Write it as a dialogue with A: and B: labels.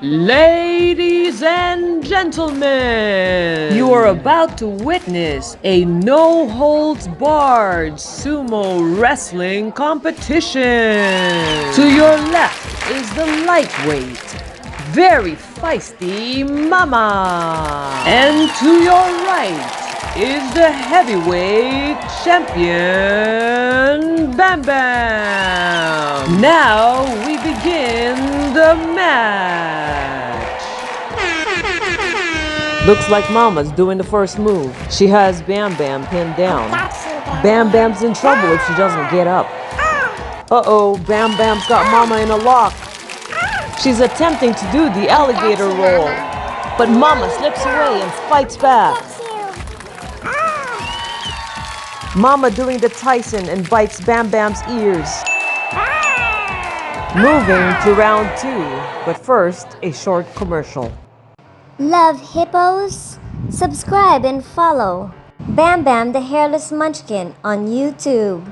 A: Ladies and gentlemen, you are about to witness a no-holds-barred sumo wrestling competition. To your left is the lightweight, very feisty Mama. And to your right is the heavyweight champion, Bambam. Now we begin the match. Looks like Mama's doing the first move. She has Bam Bam pinned down. Bam Bam's in trouble if she doesn't get up. Uh-oh, Bam Bam's got Mama in a lock. She's attempting to do the alligator roll, but Mama slips away and fights back. Mama doing the Tyson and bites Bam Bam's ears. Moving to round 2, but first, a short commercial.
B: Love hippos? Subscribe and follow Bam Bam the Hairless Munchkin on YouTube.